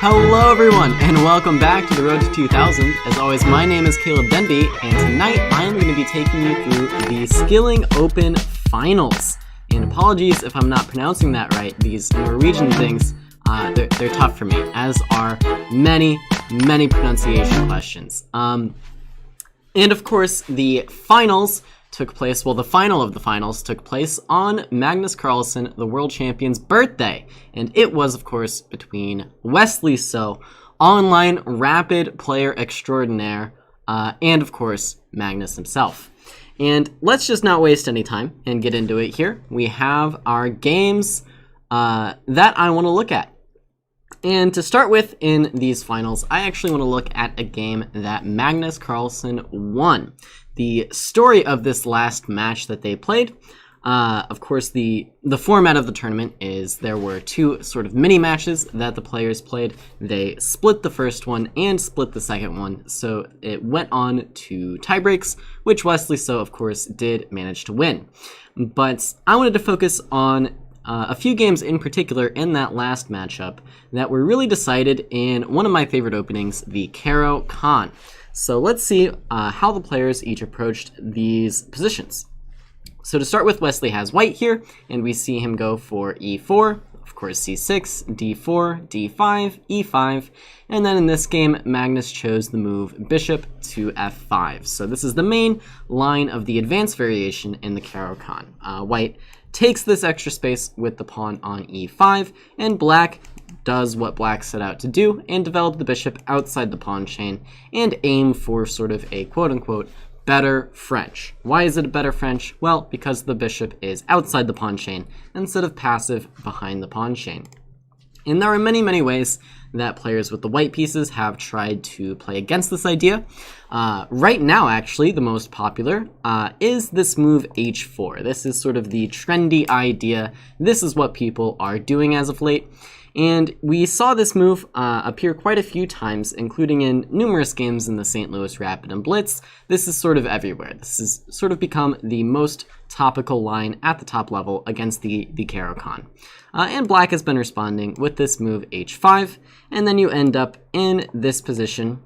Hello everyone, and welcome back to the Road to 2000. As always, my name is Caleb Denby, and tonight I am going to be taking you through the Skilling Open Finals. And apologies if I'm not pronouncing that right. These Norwegian things, they're tough for me, as are many pronunciation questions. And of course, the finals took place, the final of the finals took place on Magnus Carlsen, the world champion's birthday. And it was, of course, between Wesley So, online rapid player extraordinaire, and of course, Magnus himself. And let's just not waste any time and get into it here. We have our games that I want to look at. And to start with in these finals, I actually want to look at a game that Magnus Carlsen won. The story of this last match that they played, of course, the format of the tournament is there were two sort of mini matches that the players played. They split the first one and split the second one, so it went on to tiebreaks, which Wesley So, of course, did manage to win. But I wanted to focus on a few games in particular in that last matchup that were really decided in one of my favorite openings, the Caro-Kann. So let's see how the players each approached these positions. So to start with, Wesley has white here, and we see him go for e4, of course c6, d4, d5, e5, and then in this game, Magnus chose the move bishop to f5. So this is the main line of the advanced variation in the Caro-Kann. White takes this extra space with the pawn on e5, and black does what black set out to do and develop the bishop outside the pawn chain and aim for sort of a quote-unquote better French. Why is it a better French? Well, because the bishop is outside the pawn chain instead of passive behind the pawn chain. And there are many ways that players with the white pieces have tried to play against this idea. Right now, actually, the most popular is this move h4. This is sort of the trendy idea. This is what people are doing as of late. And we saw this move appear quite a few times, including in numerous games in the St. Louis Rapid and Blitz. This is sort of everywhere. This has sort of become the most topical line at the top level against the Caro-Kann. And black has been responding with this move h5, and then you end up in this position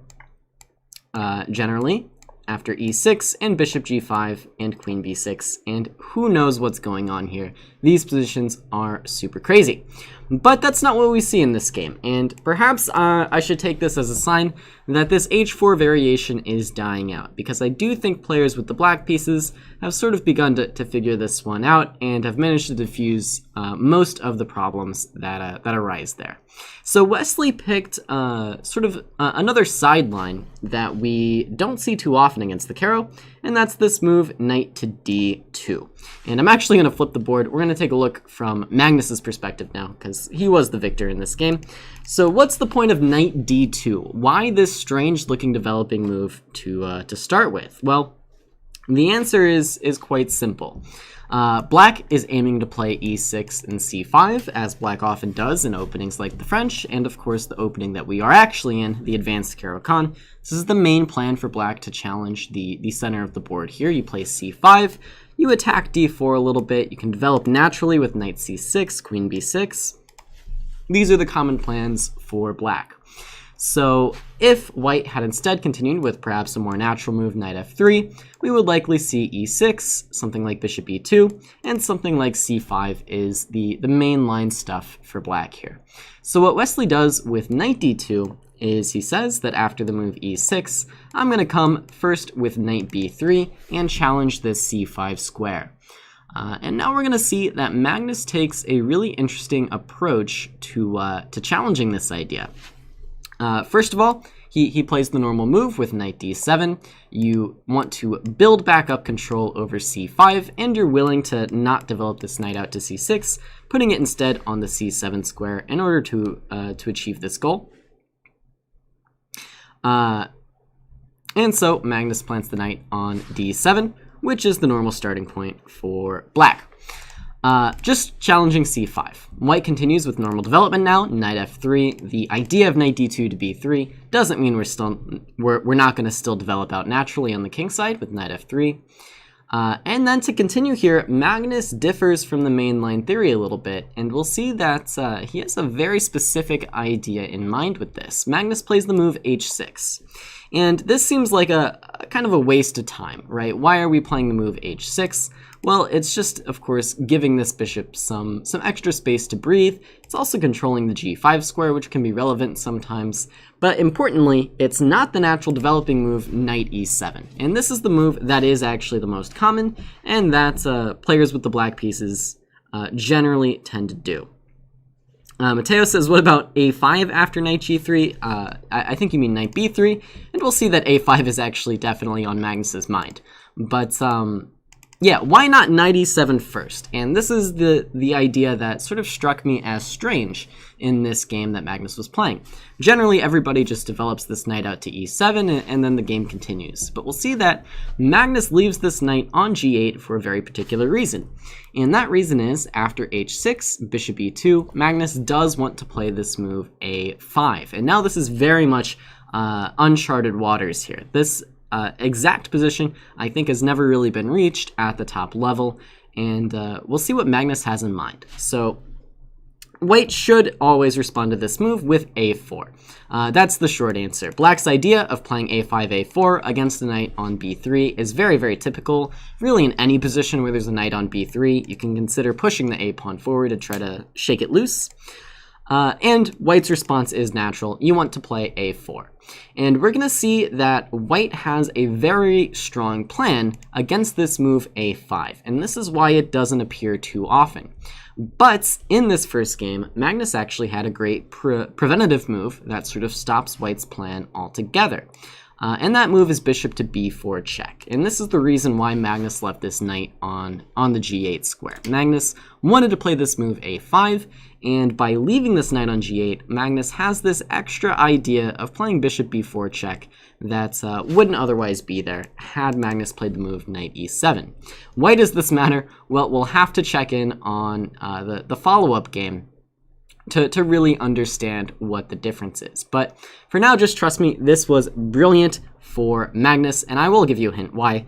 generally after e6 and bishop g5 and queen b6, and who knows what's going on here. These positions are super crazy. But that's not what we see in this game, and perhaps I should take this as a sign that this h4 variation is dying out, because I do think players with the black pieces have sort of begun to figure this one out and have managed to diffuse most of the problems that arise there. So Wesley picked sort of another sideline that we don't see too often against the Caro, and that's this move knight to d2. And I'm actually going to flip the board. We're going to take a look from Magnus's perspective now, because he was the victor in this game. So what's the point of knight d2? Why this strange looking developing move to start with? Well, the answer is quite simple. Black is aiming to play e6 and c5, as black often does in openings like the French, and of course the opening that we are actually in, the advanced Caro-Kann. This is the main plan for black to challenge the center of the board here. You play c5, you attack d4 a little bit, you can develop naturally with knight c6, queen b6. These are the common plans for black. So if white had instead continued with perhaps a more natural move, knight f3, we would likely see e6, something like bishop e2, and something like c5 is the main line stuff for black here. So what Wesley does with knight d2 is he says that after the move e6, I'm going to come first with knight b3 and challenge this c5 square. And now we're going to see that Magnus takes a really interesting approach to challenging this idea. First of all, he plays the normal move with knight d7. You want to build back up control over c5, and you're willing to not develop this knight out to c6, putting it instead on the c7 square in order to achieve this goal. And so Magnus plants the knight on d7, which is the normal starting point for black. Just challenging c5. White continues with normal development now, knight f3. The idea of knight d2 to b3 doesn't mean we're not going to still develop out naturally on the king side with knight f3. And then to continue here, Magnus differs from the mainline theory a little bit, and we'll see that he has a very specific idea in mind with this. Magnus plays the move h6, and this seems like a kind of a waste of time, right? Why are we playing the move h6? Well, it's just, of course, giving this bishop some extra space to breathe. It's also controlling the g5 square, which can be relevant sometimes. But importantly, it's not the natural developing move knight e7. And this is the move that is actually the most common, and that players with the black pieces generally tend to do. Mateo says, what about a5 after knight g3? I think you mean knight b3, and we'll see that a5 is actually definitely on Magnus's mind. But yeah, why not knight e7 first? And this is the idea that sort of struck me as strange in this game that Magnus was playing. Generally, everybody just develops this knight out to e7, and then the game continues. But we'll see that Magnus leaves this knight on g8 for a very particular reason. And that reason is, after h6, bishop e2, Magnus does want to play this move a5. And now this is very much uncharted waters here. This exact position, I think, has never really been reached at the top level, and we'll see what Magnus has in mind. So white should always respond to this move with a4. That's the short answer. Black's idea of playing a5, a4 against a knight on b3 is very, very typical. Really, in any position where there's a knight on b3, you can consider pushing the a pawn forward to try to shake it loose. And white's response is natural. You want to play a4. And we're going to see that white has a very strong plan against this move a5. And this is why it doesn't appear too often. But in this first game, Magnus actually had a great preventative move that sort of stops white's plan altogether. And that move is bishop to b4 check. And this is the reason why Magnus left this knight on the g8 square. Magnus wanted to play this move a5, and by leaving this knight on g8, Magnus has this extra idea of playing bishop b4 check that wouldn't otherwise be there had Magnus played the move knight e7. Why does this matter? Well, we'll have to check in on the follow-up game to really understand what the difference is. But for now, just trust me, this was brilliant for Magnus, and I will give you a hint why.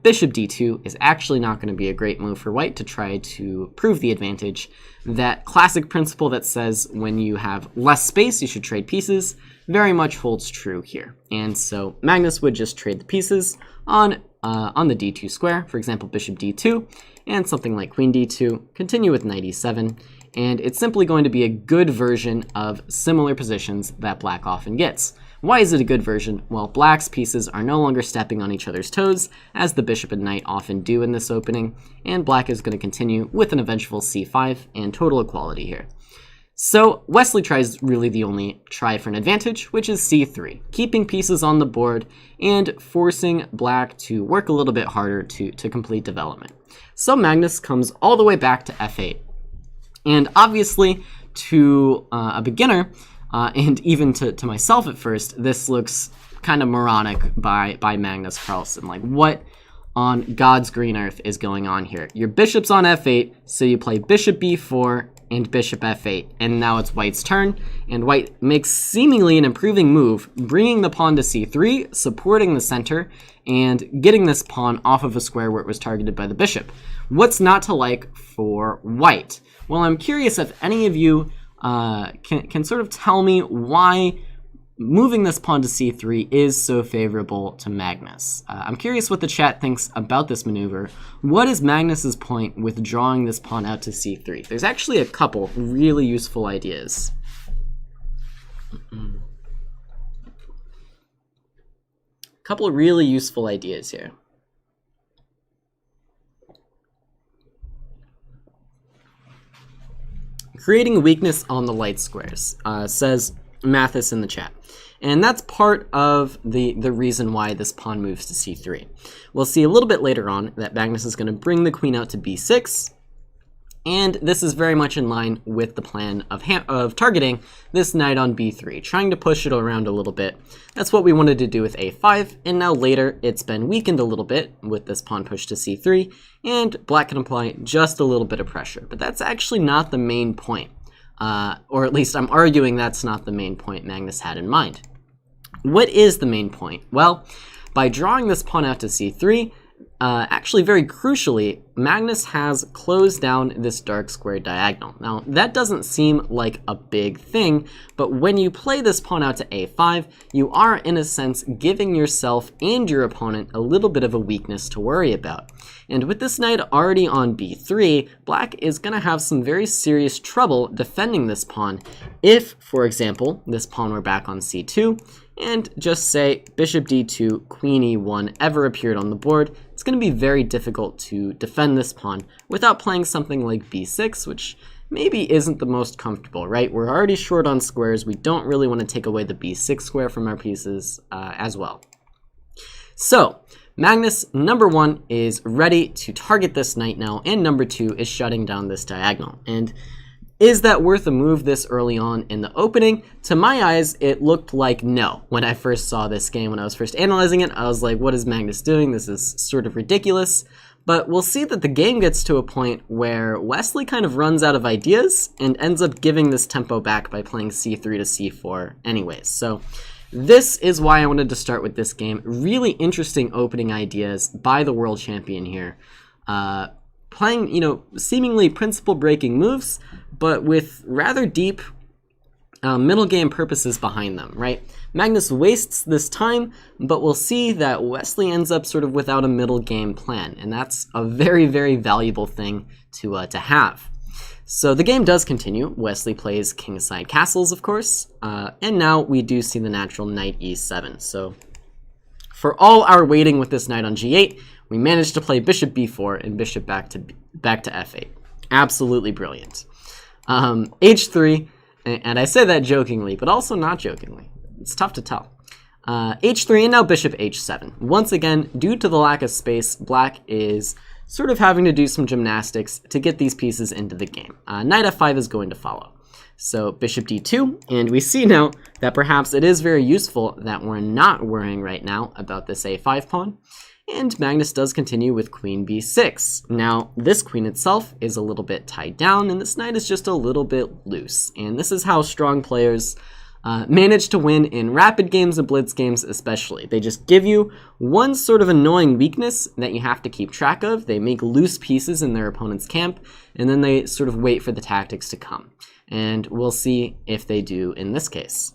Bishop d2 is actually not going to be a great move for white to try to prove the advantage. That classic principle that says when you have less space, you should trade pieces very much holds true here. And so Magnus would just trade the pieces on the d2 square, for example, bishop d2, and something like queen d2, continue with knight e7, and it's simply going to be a good version of similar positions that black often gets. Why is it a good version? Well, black's pieces are no longer stepping on each other's toes, as the bishop and knight often do in this opening, and black is going to continue with an eventual c5 and total equality here. So Wesley tries really the only try for an advantage, which is c3, keeping pieces on the board and forcing black to work a little bit harder to complete development. So Magnus comes all the way back to f8. And obviously, to a beginner, and even to myself at first, this looks kind of moronic by Magnus Carlsen. Like, what on God's green earth is going on here? Your bishop's on f8, so you play bishop b4 and bishop f8, and now it's white's turn, and white makes seemingly an improving move, bringing the pawn to c3, supporting the center, and getting this pawn off of a square where it was targeted by the bishop. What's not to like for white? Well, I'm curious if any of you can sort of tell me why moving this pawn to c3 is so favorable to Magnus. I'm curious what the chat thinks about this maneuver. What is Magnus's point with drawing this pawn out to c3? There's actually a couple really useful ideas. Couple of really useful ideas here. Creating a weakness on the light squares, says Mathis in the chat. And that's part of the reason why this pawn moves to c3. We'll see a little bit later on that Magnus is going to bring the queen out to b6. And this is very much in line with the plan of targeting this knight on b3, trying to push it around a little bit. That's what we wanted to do with a5, and now later it's been weakened a little bit with this pawn push to c3, and black can apply just a little bit of pressure. But that's actually not the main point, or at least I'm arguing that's not the main point Magnus had in mind. What is the main point? Well, by drawing this pawn out to c3, actually very crucially, Magnus has closed down this dark square diagonal. Now, that doesn't seem like a big thing, but when you play this pawn out to a5, you are, in a sense, giving yourself and your opponent a little bit of a weakness to worry about. And with this knight already on b3, black is going to have some very serious trouble defending this pawn if, for example, this pawn were back on c2, and just say bishop d2, queen e1 ever appeared on the board. It's going to be very difficult to defend this pawn without playing something like b6, which maybe isn't the most comfortable, right? We're already short on squares. We don't really want to take away the b6 square from our pieces as well. So Magnus, number 1, is ready to target this knight now, and number 2 is shutting down this diagonal. And is that worth a move this early on in the opening? To my eyes, it looked like no. When I first saw this game, when I was first analyzing it, I was like, what is Magnus doing? This is sort of ridiculous. But we'll see that the game gets to a point where Wesley kind of runs out of ideas and ends up giving this tempo back by playing c3 to c4 anyways. So this is why I wanted to start with this game. Really interesting opening ideas by the world champion here. Playing, seemingly principle-breaking moves, but with rather deep middle game purposes behind them, right? Magnus wastes this time, but we'll see that Wesley ends up sort of without a middle game plan, and that's a very, very valuable thing to have. So the game does continue. Wesley plays kingside castles, of course, and now we do see the natural knight e7. So for all our waiting with this knight on g8, we managed to play bishop b4 and bishop back to f8. Absolutely brilliant. h3, and I say that jokingly, but also not jokingly. It's tough to tell. h3 and now bishop h7. Once again, due to the lack of space, black is sort of having to do some gymnastics to get these pieces into the game. Knight f5 is going to follow. So bishop d2, and we see now that perhaps it is very useful that we're not worrying right now about this a5 pawn. And Magnus does continue with queen b6. Now, this queen itself is a little bit tied down, and this knight is just a little bit loose. And this is how strong players manage to win in rapid games and blitz games especially. They just give you one sort of annoying weakness that you have to keep track of. They make loose pieces in their opponent's camp, and then they sort of wait for the tactics to come. And we'll see if they do in this case.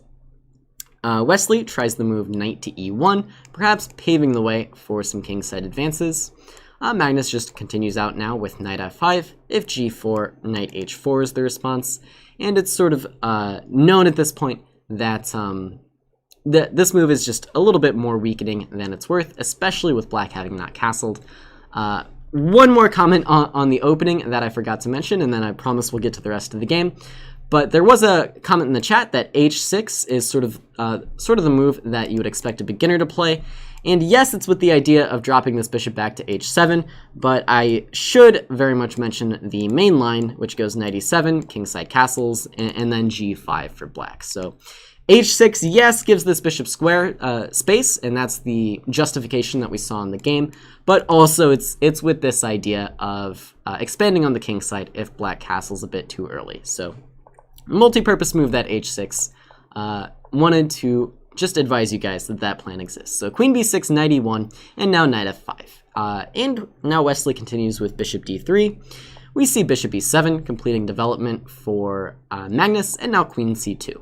Wesley tries the move knight to e1, perhaps paving the way for some kingside advances. Magnus just continues out now with knight f5. If g4, knight h4 is the response. And it's sort of known at this point that this move is just a little bit more weakening than it's worth, especially with black having not castled. One more comment on the opening that I forgot to mention, and then I promise we'll get to the rest of the game. But there was a comment in the chat that h6 is sort of the move that you would expect a beginner to play. And yes, it's with the idea of dropping this bishop back to h7, but I should very much mention the main line, which goes knight e7, kingside castles, and then g5 for black. So h6, yes, gives this bishop square space, and that's the justification that we saw in the game. But also, it's with this idea of expanding on the king side if black castles a bit too early. So multi-purpose move, that h6. Wanted to just advise you guys that that plan exists. So queen b6, knight e1, and now knight f5. And now Wesley continues with bishop d3. We see bishop e7 completing development for Magnus, and now queen c2.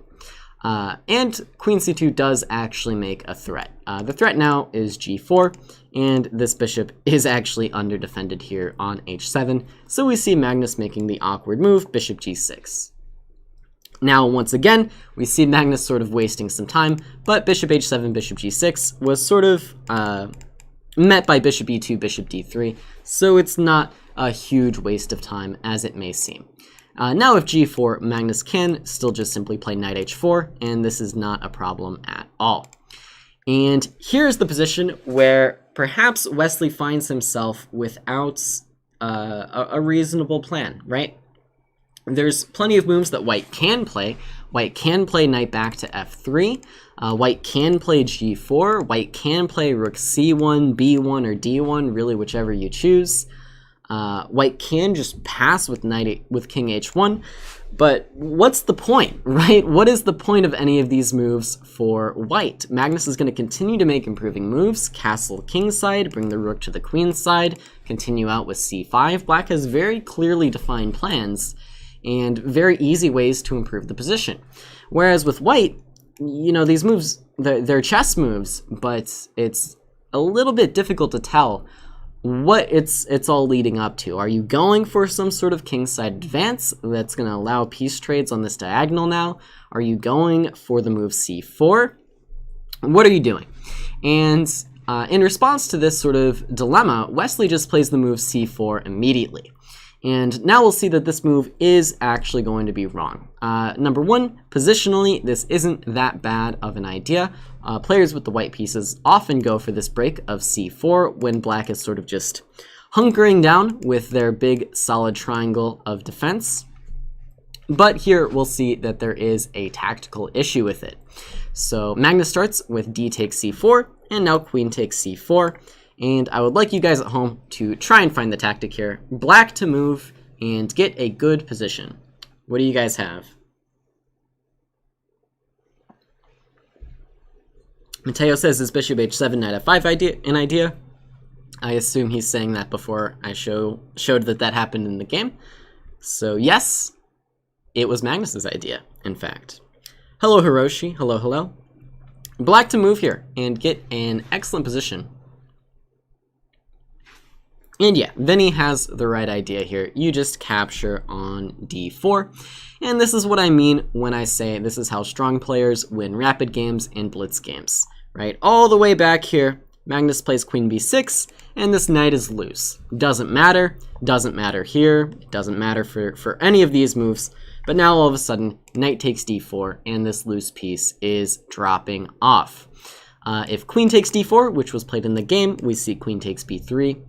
And queen c2 does actually make a threat. The threat now is g4, and this bishop is actually under-defended here on h7. So we see Magnus making the awkward move, bishop g6. Now, once again, we see Magnus sort of wasting some time, but bishop h7, bishop g6 was sort of met by bishop e2, bishop d3, so it's not a huge waste of time as it may seem. Now if g4, Magnus can still just simply play knight h4, and this is not a problem at all. And here's the position where perhaps Wesley finds himself without a reasonable plan, right? There's plenty of moves that white can play. White can play knight back to f3. White can play g4. White can play rook c1, b1, or d1, really whichever you choose. White can just pass with king h1. But what's the point, right? What is the point of any of these moves for white? Magnus is going to continue to make improving moves, castle kingside, bring the rook to the queen side, continue out with c5. Black has very clearly defined plans and very easy ways to improve the position. Whereas with white, you know, these moves, they're chess moves, but it's a little bit difficult to tell what it's all leading up to. Are you going for some sort of kingside advance that's going to allow piece trades on this diagonal now? Are you going for the move c4? What are you doing? And in response to this sort of dilemma, Wesley just plays the move c4 immediately. And now we'll see that this move is actually going to be wrong. Number one, positionally, this isn't that bad of an idea. Players with the white pieces often go for this break of c4 when black is sort of just hunkering down with their big solid triangle of defense. But here we'll see that there is a tactical issue with it. So Magnus starts with d takes c4, and now queen takes c4. And I would like you guys at home to try and find the tactic here. Black to move and get a good position. What do you guys have? Mateo says, is bishop h7, knight f5 an idea? I assume he's saying that before I showed that happened in the game. So yes, it was Magnus's idea, in fact. Hello, Hiroshi. Hello, hello. Black to move here and get an excellent position. And yeah, Vinny has the right idea here. You just capture on d4. And this is what I mean when I say this is how strong players win rapid games and blitz games, right? All the way back here, Magnus plays queen b6, and this knight is loose. Doesn't matter here, doesn't matter for any of these moves. But now all of a sudden, knight takes d4, and this loose piece is dropping off. If queen takes d4, which was played in the game, we see queen takes b3.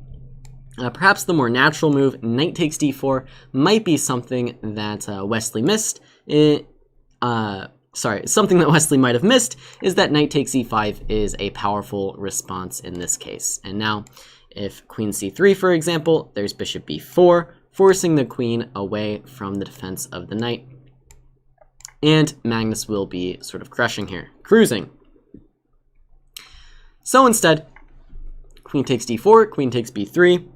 Perhaps the more natural move, knight takes d4, might be something that Wesley missed. Something that Wesley might have missed is that knight takes e5 is a powerful response in this case. And now, if queen c3, for example, there's bishop b4, forcing the queen away from the defense of the knight. And Magnus will be sort of crushing here, cruising. So instead, queen takes d4, queen takes b3,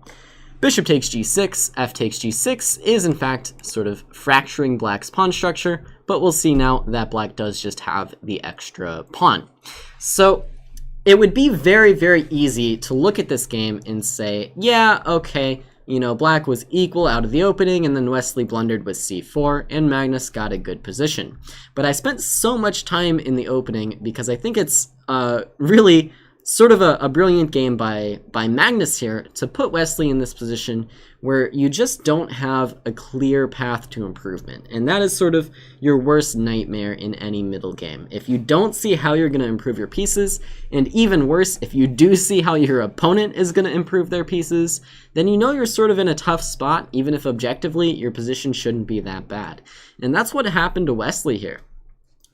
bishop takes g6, f takes g6 is in fact sort of fracturing black's pawn structure, but we'll see now that black does just have the extra pawn. So it would be very, very easy to look at this game and say, yeah, okay, you know, black was equal out of the opening, and then Wesley blundered with c4, and Magnus got a good position. But I spent so much time in the opening because I think it's really sort of a brilliant game by Magnus here to put Wesley in this position where you just don't have a clear path to improvement. And that is sort of your worst nightmare in any middle game. If you don't see how you're going to improve your pieces, and even worse, if you do see how your opponent is going to improve their pieces, then you know you're sort of in a tough spot, even if objectively your position shouldn't be that bad. And that's what happened to Wesley here.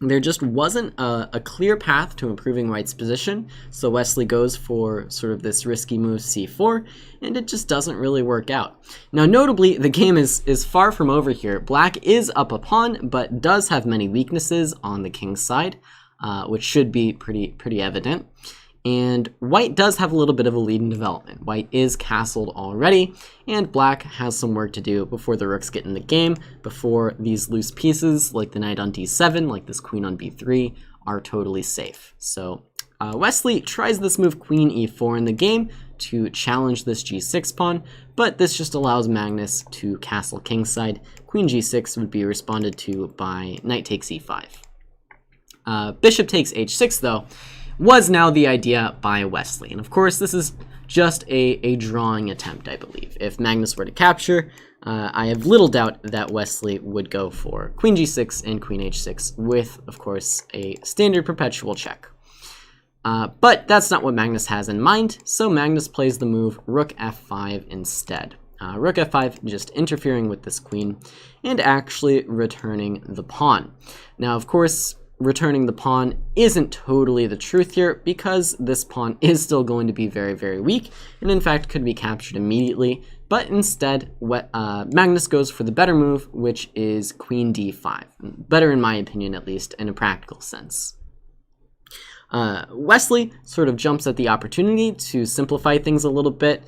There just wasn't a clear path to improving white's position, so Wesley goes for sort of this risky move c4, and it just doesn't really work out. Now notably, the game is far from over here. Black is up a pawn, but does have many weaknesses on the king's side, which should be pretty evident. And white does have a little bit of a lead in development. White is castled already, and black has some work to do before the rooks get in the game, before these loose pieces, like the knight on d7, like this queen on b3, are totally safe. So Wesley tries this move queen e4 in the game to challenge this g6 pawn, but this just allows Magnus to castle kingside. Queen g6 would be responded to by knight takes e5. Bishop takes h6, though, was now the idea by Wesley. And of course, this is just a drawing attempt, I believe. If Magnus were to capture, I have little doubt that Wesley would go for queen g6 and queen h6 with, of course, a standard perpetual check. But that's not what Magnus has in mind, so Magnus plays the move rook f5 instead. Rook f5 just interfering with this queen and actually returning the pawn. Now, of course, returning the pawn isn't totally the truth here, because this pawn is still going to be very, very weak, and in fact could be captured immediately. But instead, Magnus goes for the better move, which is queen d5. Better in my opinion, at least, in a practical sense. Wesley sort of jumps at the opportunity to simplify things a little bit.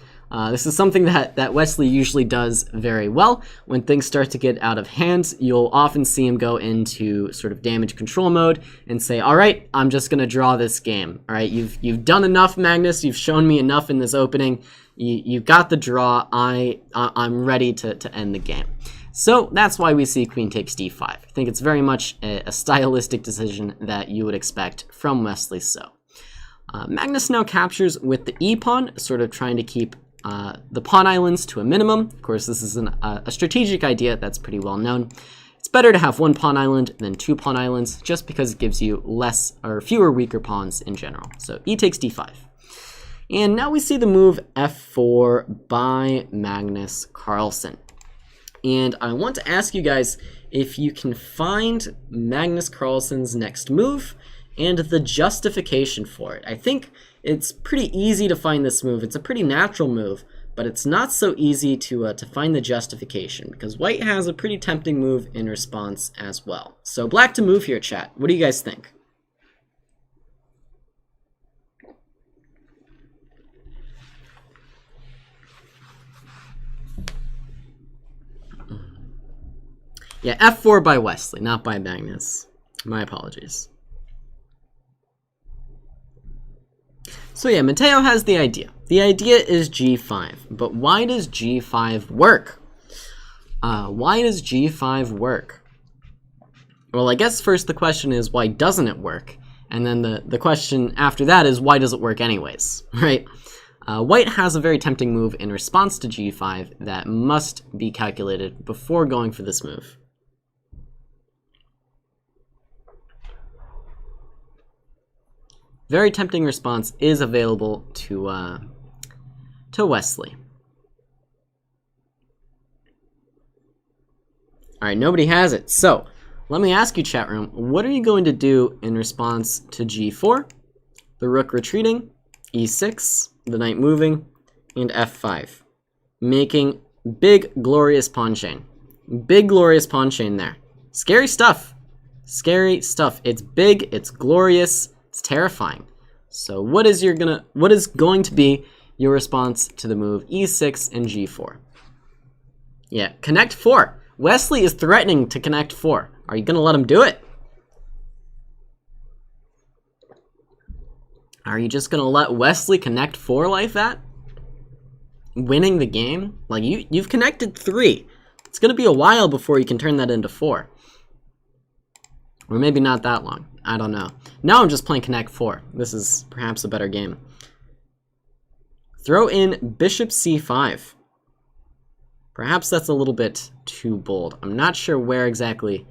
This is something that Wesley usually does very well. When things start to get out of hand, you'll often see him go into sort of damage control mode and say, all right, I'm just going to draw this game. All right, you've done enough, Magnus. You've shown me enough in this opening. You got the draw. I'm ready to end the game. So that's why we see queen takes d5. I think it's very much a stylistic decision that you would expect from Wesley So. Magnus now captures with the e-pawn, sort of trying to keep the pawn islands to a minimum. Of course, this is a strategic idea that's pretty well known. It's better to have one pawn island than two pawn islands, just because it gives you less or fewer weaker pawns in general. So e takes d5. And now we see the move f4 by Magnus Carlsen. And I want to ask you guys if you can find Magnus Carlsen's next move and the justification for it. I think it's pretty easy to find this move. It's a pretty natural move, but it's not so easy to find the justification, because white has a pretty tempting move in response as well. So black to move here, chat. What do you guys think? Yeah, f4 by Wesley, not by Magnus. My apologies. So yeah, Mateo has the idea. The idea is g5, but why does g5 work? Why does g5 work? Well, I guess first the question is, why doesn't it work? And then the question after that is, why does it work anyways, right? White has a very tempting move in response to g5 that must be calculated before going for this move. Very tempting response is available to Wesley. All right, nobody has it. So let me ask you, chat room, what are you going to do in response to g4, the rook retreating, e6, the knight moving, and f5, making big, glorious pawn chain. Big, glorious pawn chain there. Scary stuff. Scary stuff. It's big, it's glorious, it's terrifying. So what is going to be your response to the move e6 and g4? Yeah, connect 4. Wesley is threatening to connect 4. Are you going to let him do it? Are you just going to let Wesley connect 4 like that? Winning the game? Like, you've connected 3. It's going to be a while before you can turn that into 4. Or maybe not that long. I don't know. Now I'm just playing Connect 4. This is perhaps a better game. Throw in Bishop C5. Perhaps that's a little bit too bold. I'm not sure where exactly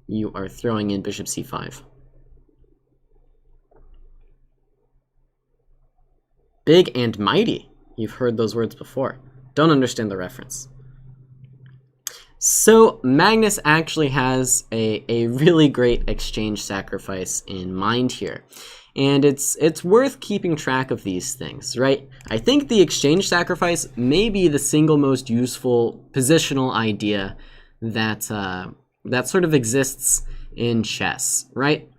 you are throwing in Bishop C5. Big and mighty. You've heard those words before. Don't understand the reference. So Magnus actually has a really great exchange sacrifice in mind here. And it's worth keeping track of these things, right? I think the exchange sacrifice may be the single most useful positional idea that sort of exists in chess, right?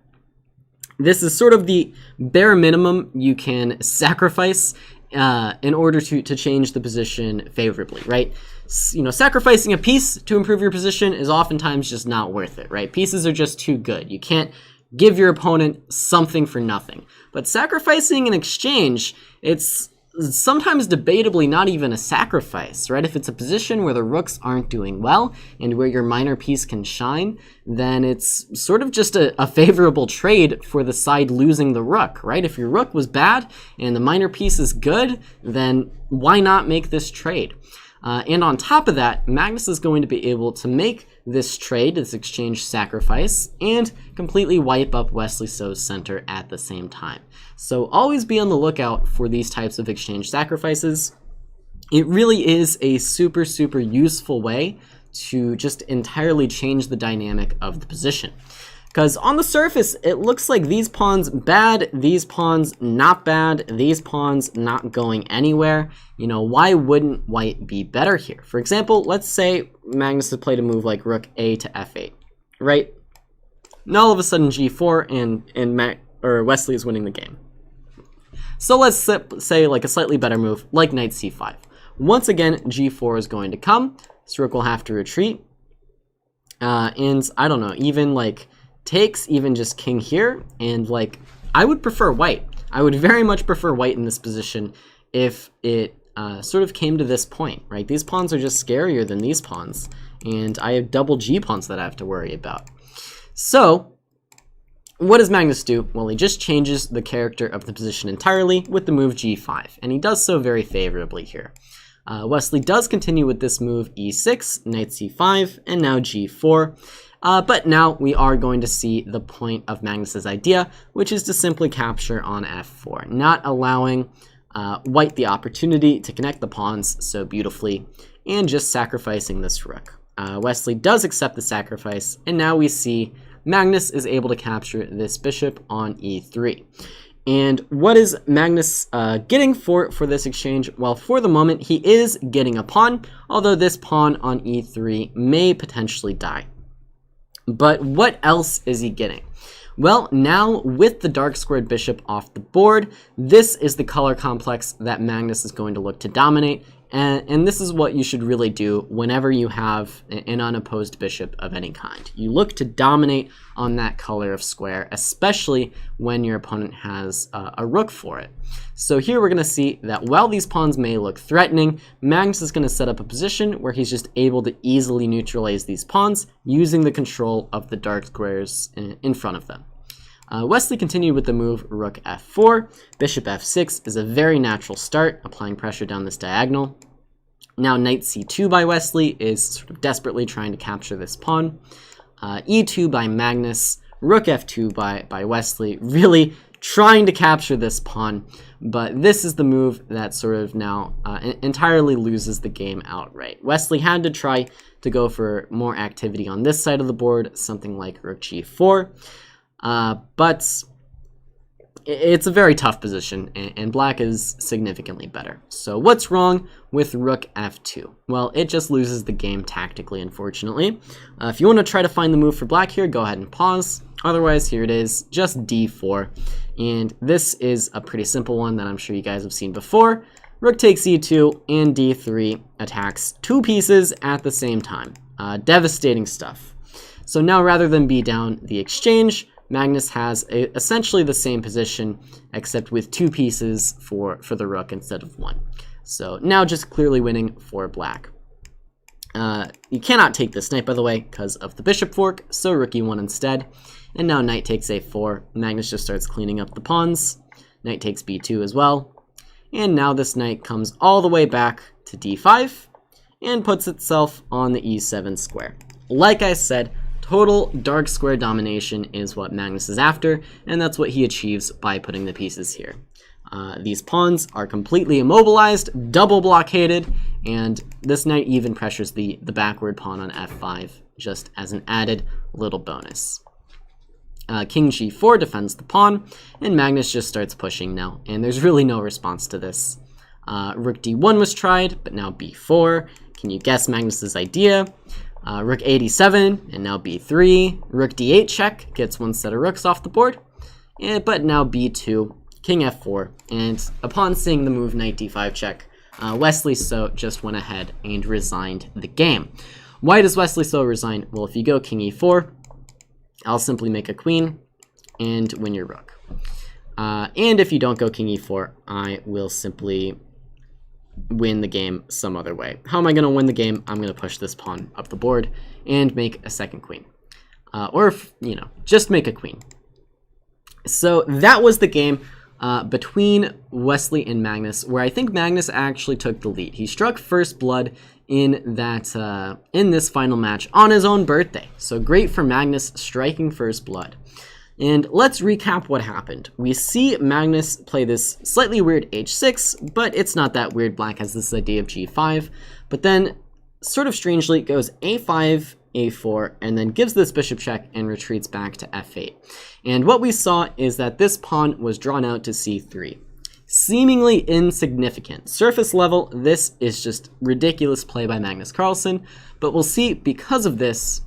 This is sort of the bare minimum you can sacrifice in order to change the position favorably, right? You know, sacrificing a piece to improve your position is oftentimes just not worth it, right? Pieces are just too good. You can't give your opponent something for nothing. But sacrificing an exchange, it's sometimes debatably not even a sacrifice, right? If it's a position where the rooks aren't doing well and where your minor piece can shine, then it's sort of just a favorable trade for the side losing the rook, right? If your rook was bad and the minor piece is good, then why not make this trade? And on top of that, Magnus is going to be able to make this trade, this exchange sacrifice, and completely wipe up Wesley So's center at the same time. So always be on the lookout for these types of exchange sacrifices. It really is a super, super useful way to just entirely change the dynamic of the position. Because on the surface, it looks like these pawns bad, these pawns not bad, these pawns not going anywhere. You know, why wouldn't white be better here? For example, let's say Magnus had played a move like rook a to f8, right? Now all of a sudden g4 and Wesley is winning the game. So let's say like a slightly better move like knight c5. Once again, g4 is going to come, so rook will have to retreat. And I don't know, even like takes, even just king here, and like I would prefer white. I would very much prefer white in this position if it sort of came to this point, right? These pawns are just scarier than these pawns, and I have double g pawns that I have to worry about. So what does Magnus do? Well, he just changes the character of the position entirely with the move g5, and he does so very favorably here. Wesley does continue with this move e6, knight c5, and now g4. But now we are going to see the point of Magnus's idea, which is to simply capture on f4, not allowing white the opportunity to connect the pawns so beautifully, and just sacrificing this rook. Wesley does accept the sacrifice, and now we see Magnus is able to capture this bishop on e3. And what is Magnus getting for this exchange? Well, for the moment, he is getting a pawn, although this pawn on e3 may potentially die. But what else is he getting? Well, now with the dark squared bishop off the board, this is the color complex that Magnus is going to look to dominate. And this is what you should really do whenever you have an unopposed bishop of any kind. You look to dominate on that color of square, especially when your opponent has a rook for it. So here we're going to see that while these pawns may look threatening, Magnus is going to set up a position where he's just able to easily neutralize these pawns using the control of the dark squares in front of them. Wesley continued with the move rook f4. Bishop f6 is a very natural start, applying pressure down this diagonal. Now knight c2 by Wesley is sort of desperately trying to capture this pawn. e2 by Magnus, rook f2 by Wesley, really trying to capture this pawn. But this is the move that sort of now entirely loses the game outright. Wesley had to try to go for more activity on this side of the board, something like rook g4. But it's a very tough position, and black is significantly better. So what's wrong with rook f2? Well, it just loses the game tactically, unfortunately. If you want to try to find the move for black here, go ahead and pause. Otherwise, here it is, just d4. And this is a pretty simple one that I'm sure you guys have seen before. Rook takes e2, and d3 attacks two pieces at the same time. Devastating stuff. So now rather than be down the exchange, Magnus has essentially the same position, except with two pieces for the rook instead of one. So now just clearly winning for black. You cannot take this knight, by the way, because of the bishop fork, so rook e1 instead. And now knight takes a4. Magnus just starts cleaning up the pawns. Knight takes b2 as well. And now this knight comes all the way back to d5 and puts itself on the e7 square. Like I said, total dark square domination is what Magnus is after, and that's what he achieves by putting the pieces here. These pawns are completely immobilized, double blockaded, and this knight even pressures the backward pawn on f5 just as an added little bonus. King g4 defends the pawn, and Magnus just starts pushing now, and there's really no response to this. Rook d1 was tried, but now b4. Can you guess Magnus's idea? Rook a7, and now b3. Rook d8 check, gets one set of rooks off the board. But now b2, king f4, and upon seeing the move knight d5 check, Wesley So just went ahead and resigned the game. Why does Wesley So resign? Well, if you go king e4, I'll simply make a queen and win your rook. And if you don't go king e4, I will simply win the game some other way. How am I going to win the game? I'm going to push this pawn up the board and make a second queen. Or, just make a queen. So that was the game between Wesley and Magnus, where I think Magnus actually took the lead. He struck first blood in this final match on his own birthday. So great for Magnus striking first blood. And let's recap what happened. We see Magnus play this slightly weird h6, but it's not that weird. Black has this idea of g5, but then sort of strangely it goes a5, a4, and then gives this bishop check and retreats back to f8. And what we saw is that this pawn was drawn out to c3. Seemingly insignificant. Surface level, this is just ridiculous play by Magnus Carlsen, but we'll see because of this,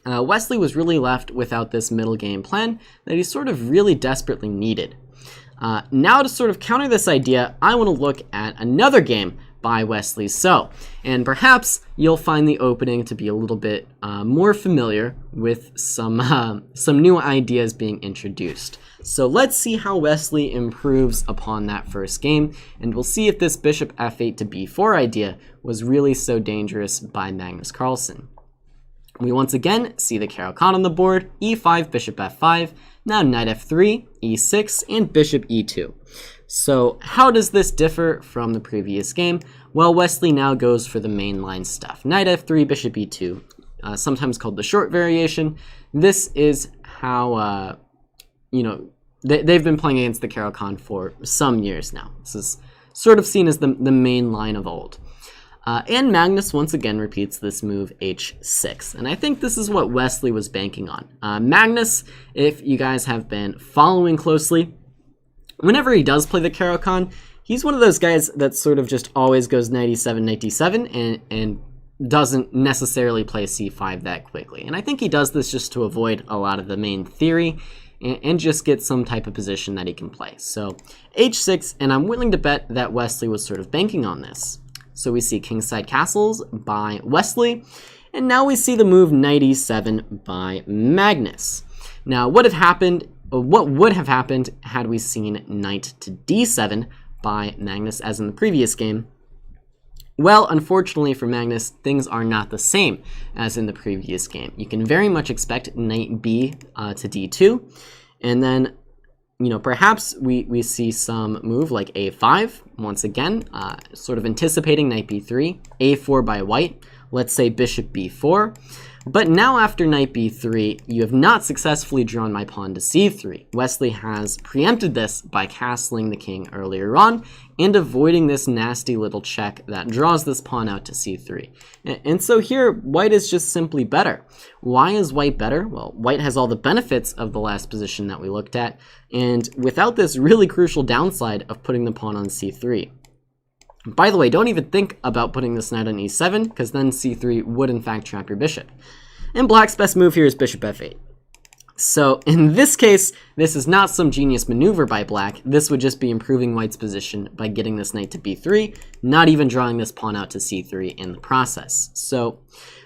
Wesley was really left without this middle game plan that he sort of really desperately needed. Now to sort of counter this idea, I want to look at another game by Wesley So, and perhaps you'll find the opening to be a little bit more familiar with some new ideas being introduced. So let's see how Wesley improves upon that first game, and we'll see if this bishop f8 to b4 idea was really so dangerous by Magnus Carlsen. We once again see the Caro-Kann on the board, e5, bishop f5, now knight f3, e6, and bishop e2. So how does this differ from the previous game? Well, Wesley now goes for the mainline stuff. Knight f3, bishop e2, sometimes called the short variation. This is how, they've been playing against the Caro-Kann for some years now. This is sort of seen as the main line of old. And Magnus once again repeats this move h6. And I think this is what Wesley was banking on. Magnus, if you guys have been following closely, whenever he does play the Caro-Kann, he's one of those guys that sort of just always goes knight e7, knight d7, and doesn't necessarily play c5 that quickly. And I think he does this just to avoid a lot of the main theory and just get some type of position that he can play. So h6, and I'm willing to bet that Wesley was sort of banking on this. So we see kingside castles by Wesley, and now we see the move knight e7 by Magnus. Now what would have happened had we seen knight to d7 by Magnus as in the previous game? Well, unfortunately for Magnus, things are not the same as in the previous game. You can very much expect knight b to d2, and then perhaps we see some move like a5, once again, sort of anticipating knight b3, a4 by white, let's say bishop b4. But now after knight b3, you have not successfully drawn my pawn to c3. Wesley has preempted this by castling the king earlier on and avoiding this nasty little check that draws this pawn out to c3. And so here, white is just simply better. Why is white better? Well, white has all the benefits of the last position that we looked at, and without this really crucial downside of putting the pawn on c3. By the way, don't even think about putting this knight on e7, because then c3 would in fact trap your bishop. And black's best move here is bishop f8. So in this case, this is not some genius maneuver by black. This would just be improving white's position by getting this knight to b3, not even drawing this pawn out to c3 in the process. So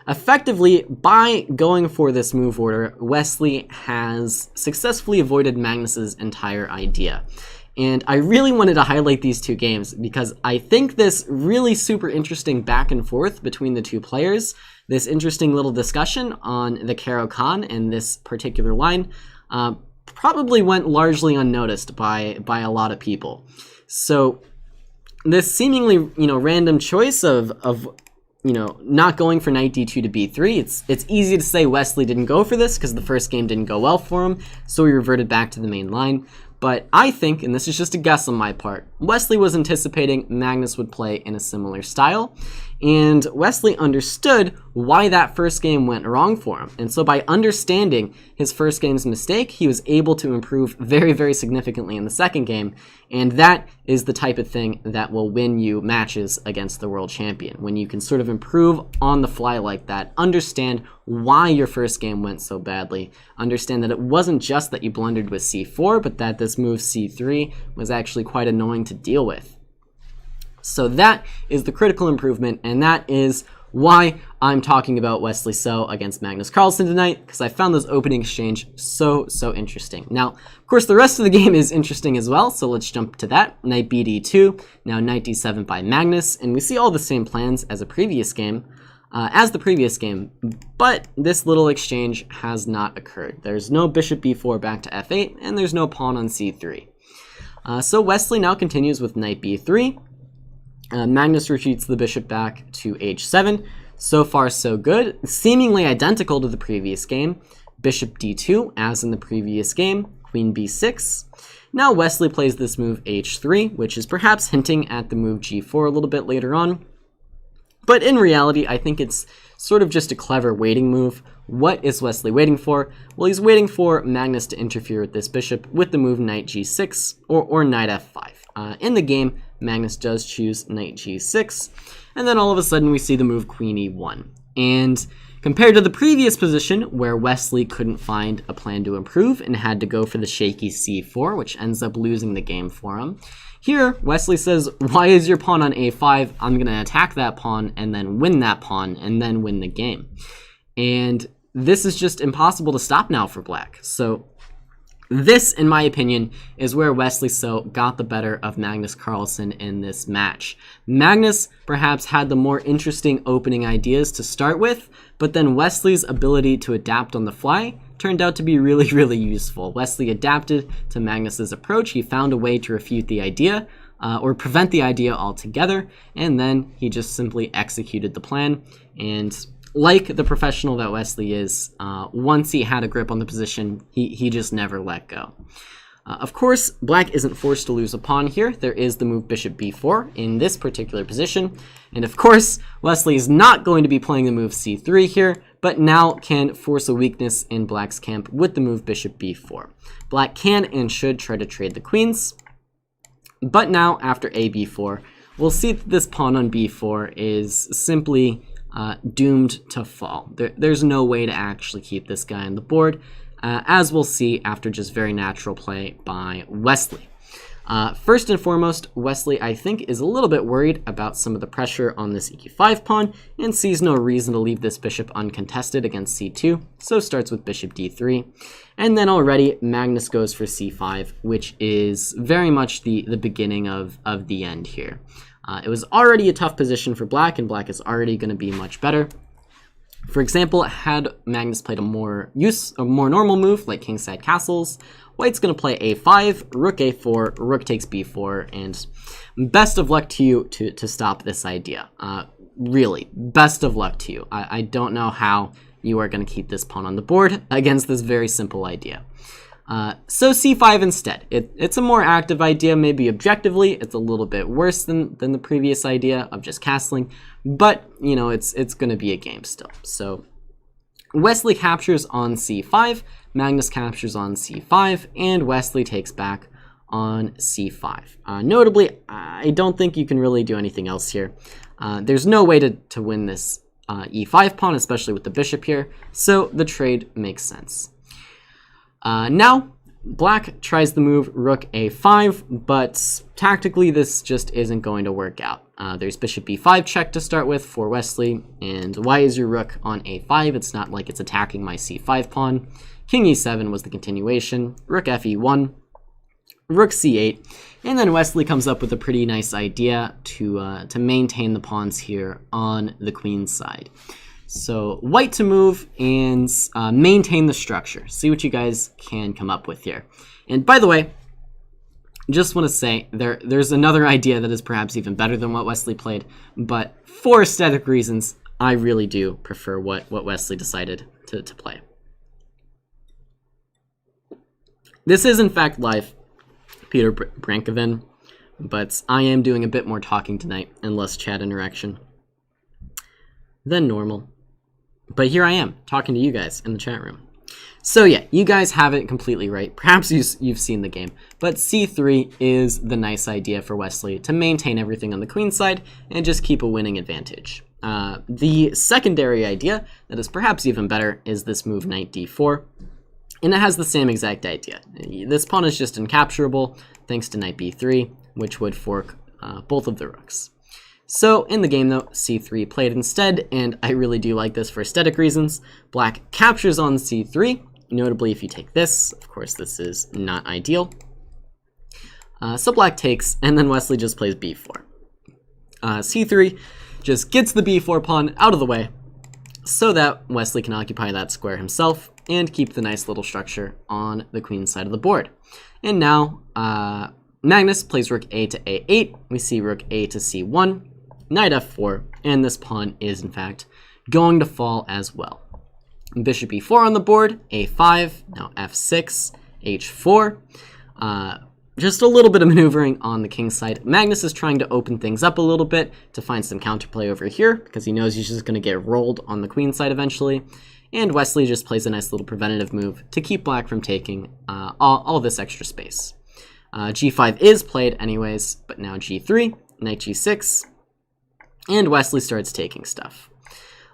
effectively, by going for this move order, Wesley has successfully avoided Magnus's entire idea. And I really wanted to highlight these two games because I think this really super interesting back and forth between the two players, this interesting little discussion on the Caro-Kann and this particular line, probably went largely unnoticed by a lot of people. So this seemingly random choice of not going for knight d2 to b3, it's easy to say Wesley didn't go for this because the first game didn't go well for him, so he reverted back to the main line. But I think, and this is just a guess on my part, Wesley was anticipating Magnus would play in a similar style, and Wesley understood why that first game went wrong for him. And so by understanding his first game's mistake, he was able to improve very, very significantly in the second game, and that is the type of thing that will win you matches against the world champion. When you can sort of improve on the fly like that, understand why your first game went so badly, understand that it wasn't just that you blundered with c4, but that this move c3 was actually quite annoying to deal with. So that is the critical improvement, and that is why I'm talking about Wesley So against Magnus Carlsen tonight, because I found this opening exchange so interesting. Now, of course, the rest of the game is interesting as well, so let's jump to that. Knight b d2, now knight d7 by Magnus, and we see all the same plans as the previous game, but this little exchange has not occurred. There's no bishop b4 back to f8, and there's no pawn on c3. So Wesley now continues with knight b3. Magnus retreats the bishop back to h7. So far, so good. Seemingly identical to the previous game. Bishop d2, as in the previous game. Queen b6. Now Wesley plays this move h3, which is perhaps hinting at the move g4 a little bit later on. But in reality, I think it's sort of just a clever waiting move. What is Wesley waiting for? Well, he's waiting for Magnus to interfere with this bishop with the move knight g6 or knight f5. In the game, Magnus does choose knight g6, and then all of a sudden we see the move queen e1. And compared to the previous position, where Wesley couldn't find a plan to improve and had to go for the shaky c4, which ends up losing the game for him, here Wesley says, why is your pawn on a5? I'm going to attack that pawn and then win that pawn and then win the game. And this is just impossible to stop now for black. So this, in my opinion, is where Wesley So got the better of Magnus Carlsen in this match. Magnus perhaps had the more interesting opening ideas to start with, but then Wesley's ability to adapt on the fly turned out to be really, really useful. Wesley adapted to Magnus's approach. He found a way to refute the idea or prevent the idea altogether, and then he just simply executed the plan. And like the professional that Wesley is, once he had a grip on the position, he just never let go. Of course, black isn't forced to lose a pawn here. There is the move bishop b4 in this particular position. And of course, Wesley is not going to be playing the move c3 here, but now can force a weakness in black's camp with the move bishop b4. Black can and should try to trade the queens. But now, after a b4, we'll see that this pawn on b4 is simply doomed to fall. There's no way to actually keep this guy on the board, as we'll see after just very natural play by Wesley. First and foremost, Wesley, I think, is a little bit worried about some of the pressure on this e5 pawn and sees no reason to leave this bishop uncontested against c2, so starts with bishop d3. And then already Magnus goes for c5, which is very much the beginning of the end here. It was already a tough position for black, and black is already going to be much better. For example, had Magnus played a more normal move like kingside castles, white's going to play a5, rook a4, rook takes b4, and best of luck to you to stop this idea. Really, best of luck to you. I don't know how you are going to keep this pawn on the board against this very simple idea. So c5 instead. It's a more active idea, maybe objectively. It's a little bit worse than the previous idea of just castling, but you know, it's going to be a game still. So Wesley captures on c5, Magnus captures on c5, and Wesley takes back on c5. Notably, I don't think you can really do anything else here. There's no way to win this e5 pawn, especially with the bishop here, so the trade makes sense. Now, black tries the move rook a5, but tactically this just isn't going to work out. There's bishop b5 check to start with for Wesley, and why is your rook on a5? It's not like it's attacking my c5 pawn. King e7 was the continuation, rook fe1, rook c8, and then Wesley comes up with a pretty nice idea to maintain the pawns here on the queen's side. So white to move and maintain the structure. See what you guys can come up with here. And by the way, just want to say there's another idea that is perhaps even better than what Wesley played, but for aesthetic reasons, I really do prefer what Wesley decided to play. This is in fact live, Peter Brankoven, but I am doing a bit more talking tonight and less chat interaction than normal. But here I am, talking to you guys in the chat room. So yeah, you guys have it completely right. Perhaps you've seen the game. But c3 is the nice idea for Wesley to maintain everything on the queen side and just keep a winning advantage. The secondary idea that is perhaps even better is this move knight d4. And it has the same exact idea. This pawn is just incapturable thanks to knight b3, which would fork both of the rooks. So in the game though, c3 played instead, and I really do like this for aesthetic reasons. Black captures on c3, notably if you take this. Of course, this is not ideal. So black takes, and then Wesley just plays b4. c3 just gets the b4 pawn out of the way so that Wesley can occupy that square himself and keep the nice little structure on the queen side of the board. And now Magnus plays rook a to a8. We see rook a to c1, knight f4, and this pawn is in fact going to fall as well. Bishop e4 on the board, a5, now f6, h4. just a little bit of maneuvering on the king side. Magnus is trying to open things up a little bit to find some counterplay over here because he knows he's just going to get rolled on the queen side eventually. And Wesley just plays a nice little preventative move to keep black from taking all this extra space. G5 is played anyways, but now G3, knight G6, and Wesley starts taking stuff.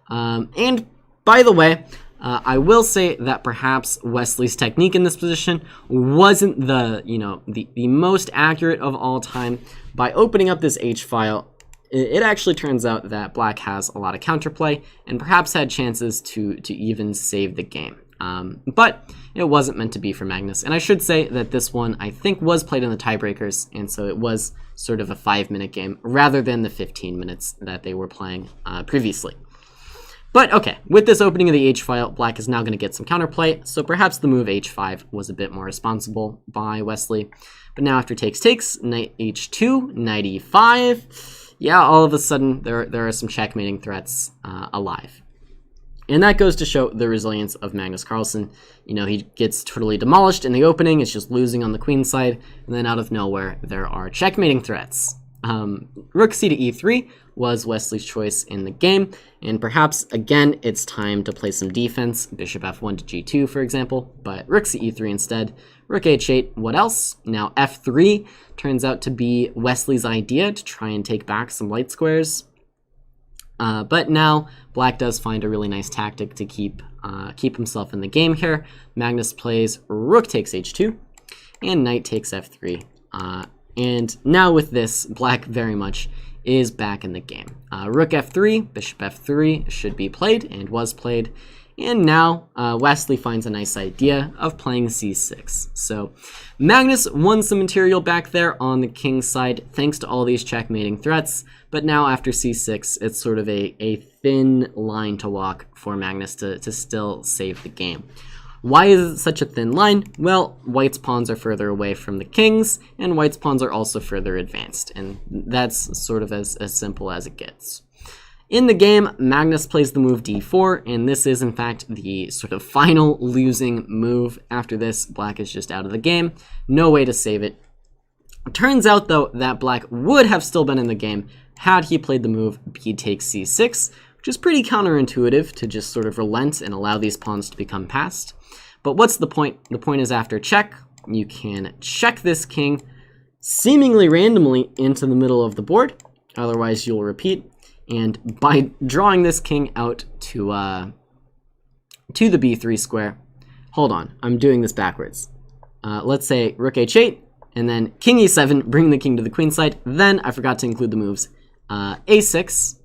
And by the way, I will say that perhaps Wesley's technique in this position wasn't the most accurate of all time. By opening up this H file, it actually turns out that black has a lot of counterplay and perhaps had chances to even save the game. But it wasn't meant to be for Magnus. And I should say that this one, I think, was played in the tiebreakers, and so it was sort of a 5-minute game rather than the 15 minutes that they were playing previously. But okay, with this opening of the H-file, black is now going to get some counterplay, so perhaps the move H5 was a bit more responsible by Wesley. But now after takes, knight H2, knight E5, yeah, all of a sudden there are some checkmating threats alive. And that goes to show the resilience of Magnus Carlsen. You know, he gets totally demolished in the opening, it's just losing on the queen side, and then out of nowhere there are checkmating threats. Rook c to e3 was Wesley's choice in the game, and perhaps again it's time to play some defense, bishop f1 to g2 for example, but rook c e3 instead. Rook h8, what else? Now f3 turns out to be Wesley's idea to try and take back some light squares, but now black does find a really nice tactic to keep himself in the game here. Magnus plays rook takes h2 and knight takes f3. And now with this, black very much is back in the game. Rook f3, bishop f3 should be played and was played. And now Wesley finds a nice idea of playing c6. So Magnus won some material back there on the king side thanks to all these checkmating threats. But now after c6, it's sort of a thin line to walk for Magnus to still save the game. Why is it such a thin line? Well, white's pawns are further away from the kings, and white's pawns are also further advanced, and that's sort of as simple as it gets. In the game, Magnus plays the move d4, and this is in fact the sort of final losing move. After this, black is just out of the game. No way to save it. It turns out, though, that black would have still been in the game had he played the move b takes c6, which is pretty counterintuitive to just sort of relent and allow these pawns to become passed. But what's the point? The point is after check, you can check this king seemingly randomly into the middle of the board. Otherwise, you'll repeat. And by drawing this king out to the b3 square, hold on, I'm doing this backwards. Let's say rook h8, and then king e7, bring the king to the queen side. Then I forgot to include the moves a6,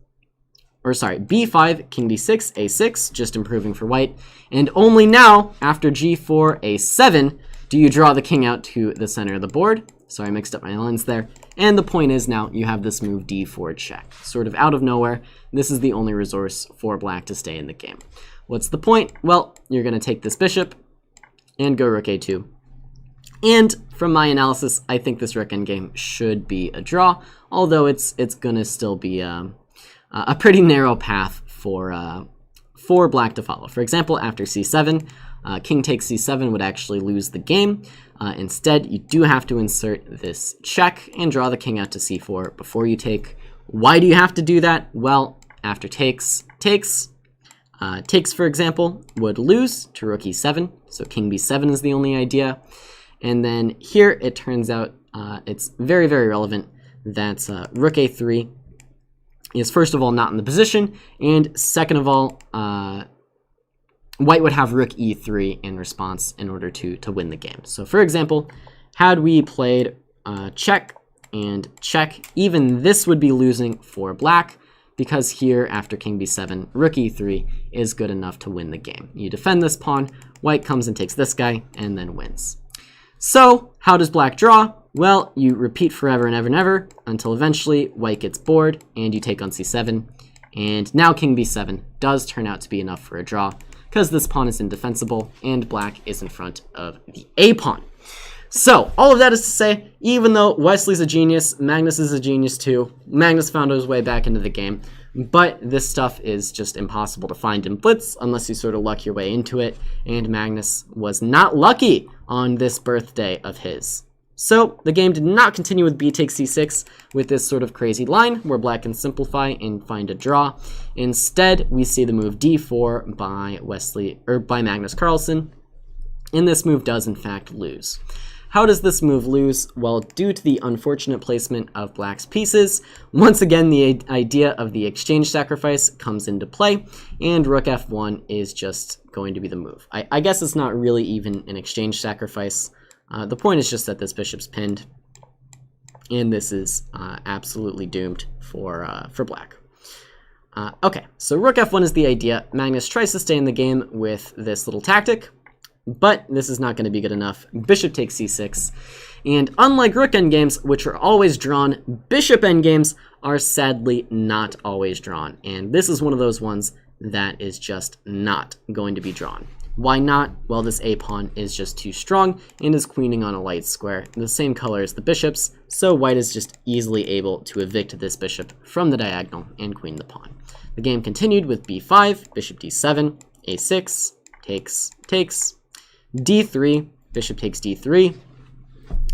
or sorry, b5, king d6, a6, just improving for white. And only now, after g4, a7, do you draw the king out to the center of the board. Sorry, I mixed up my lines there. And the point is now you have this move d4 check. Sort of out of nowhere, this is the only resource for black to stay in the game. What's the point? Well, you're going to take this bishop and go rook a2. And from my analysis, I think this rook endgame should be a draw, although it's going to still be a pretty narrow path for black to follow. For example, after c7, king takes c7 would actually lose the game. Instead, you do have to insert this check and draw the king out to c4 before you take. Why do you have to do that? Well, after takes, for example, would lose to rook e7, so king b7 is the only idea. And then here it turns out it's very, very relevant that rook a3 is first of all not in the position, and second of all, white would have rook e3 in response in order to win the game. So for example, had we played check and check, even this would be losing for black, because here after king b7, rook e3 is good enough to win the game. You defend this pawn, white comes and takes this guy, and then wins. So how does black draw? Well, you repeat forever and ever and ever until eventually white gets bored and you take on c7. And now king b7 does turn out to be enough for a draw because this pawn is indefensible and black is in front of the a pawn. So all of that is to say, even though Wesley's a genius, Magnus is a genius too. Magnus found his way back into the game, but this stuff is just impossible to find in Blitz unless you sort of luck your way into it, and Magnus was not lucky on this birthday of his. So the game did not continue with b takes c6 with this sort of crazy line where black can simplify and find a draw. Instead, we see the move d4 by Magnus Carlsen, and this move does in fact lose. How does this move lose? Well, due to the unfortunate placement of black's pieces, once again the idea of the exchange sacrifice comes into play, and rook f1 is just going to be the move. I guess it's not really even an exchange sacrifice. The point is just that this bishop's pinned, and this is absolutely doomed for black. Okay, so rook f1 is the idea. Magnus tries to stay in the game with this little tactic, but this is not going to be good enough. Bishop takes c6, and unlike rook endgames, which are always drawn, bishop endgames are sadly not always drawn, and this is one of those ones that is just not going to be drawn. Why not? Well, this a-pawn is just too strong and is queening on a light square, the same color as the bishops, so white is just easily able to evict this bishop from the diagonal and queen the pawn. The game continued with b5, bishop d7, a6, takes, d3, bishop takes d3.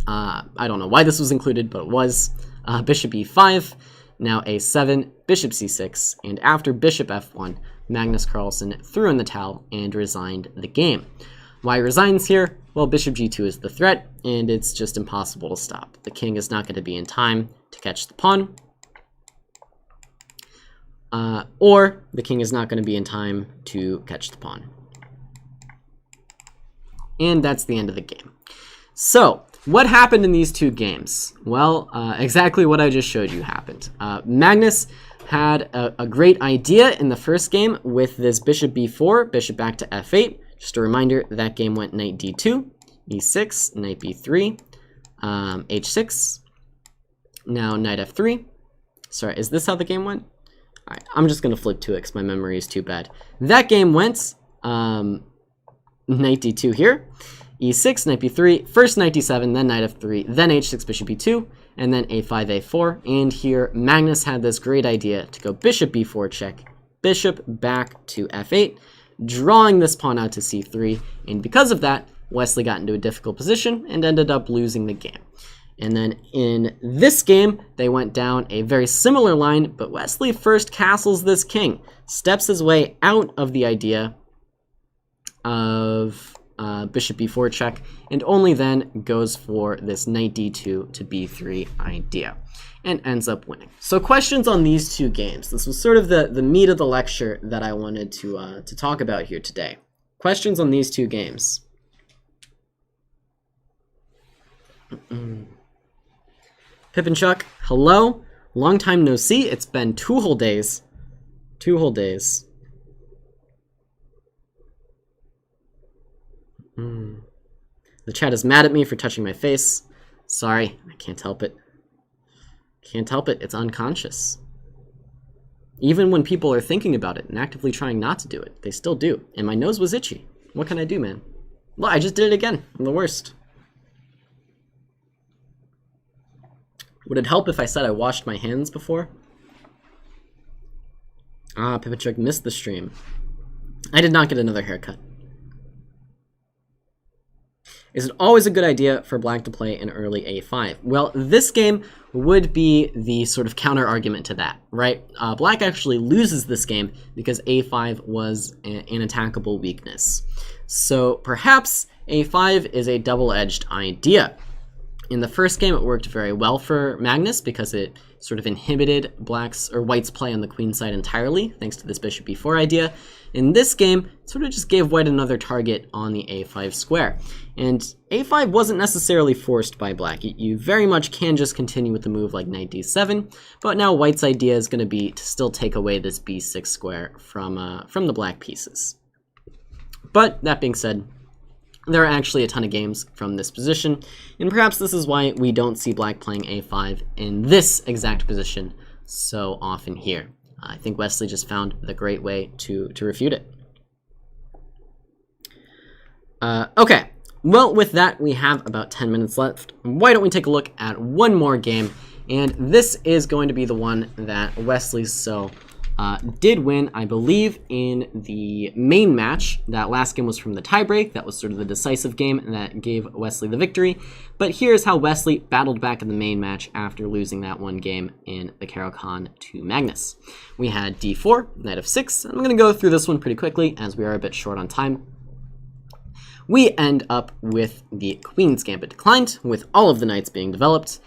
I don't know why this was included, but it was. Bishop e5, now a7, bishop c6, and after bishop f1, Magnus Carlsen threw in the towel and resigned the game. Why resigns here? Well, bishop g2 is the threat, and it's just impossible to stop. The king is not going to be in time to catch the pawn, or the king is not going to be in time to catch the pawn. And that's the end of the game. So, what happened in these two games? Well, exactly what I just showed you happened. Magnus had a great idea in the first game with this bishop b4, bishop back to f8. Just a reminder, that game went knight d2, e6, knight b3, h6, now knight f3. Sorry, is this how the game went? All right, I'm just going to flip to it because my memory is too bad. That game went knight d2 here, e6, knight b3, first knight d7, then knight f3, then h6, bishop b2, and then a5, a4. And here, Magnus had this great idea to go bishop b4 check, bishop back to f8, drawing this pawn out to c3. And because of that, Wesley got into a difficult position and ended up losing the game. And then in this game, they went down a very similar line, but Wesley first castles this king, steps his way out of the idea of bishop b4 check, and only then goes for this knight d2 to b3 idea, and ends up winning. So questions on these two games. This was sort of the meat of the lecture that I wanted to talk about here today. Questions on these two games. Pippin Chuck, hello. Long time no see. It's been 2 whole days. 2 whole days. The chat is mad at me for touching my face. Sorry, I can't help it. Can't help it, it's unconscious. Even when people are thinking about it and actively trying not to do it, they still do. And my nose was itchy. What can I do, man? Well, I just did it again. I'm the worst. Would it help if I said I washed my hands before? Ah, Pipichuk missed the stream. I did not get another haircut. Is it always a good idea for black to play an early a5? Well, this game would be the sort of counter argument to that, right? Black actually loses this game because a5 was an attackable weakness. So perhaps a5 is a double-edged idea. In the first game, it worked very well for Magnus because it sort of inhibited black's or white's play on the queen side entirely, thanks to this bishop b4 idea. In this game, it sort of just gave white another target on the a5 square. And a5 wasn't necessarily forced by black. You very much can just continue with the move like knight d7, but now white's idea is going to be to still take away this b6 square from the black pieces. But that being said, there are actually a ton of games from this position, and perhaps this is why we don't see black playing a5 in this exact position so often here. I think Wesley just found the great way to refute it. Okay, well, with that, we have about 10 minutes left. Why don't we take a look at one more game, and this is going to be the one that Wesley So did win, I believe, in the main match. That last game was from the tiebreak. That was sort of the decisive game, and that gave Wesley the victory. But here's how Wesley battled back in the main match after losing that one game in the Caro-Kann to Magnus. We had d4, knight of 6. I'm going to go through this one pretty quickly, as we are a bit short on time. We end up with the Queen's Gambit declined, with all of the knights being developed.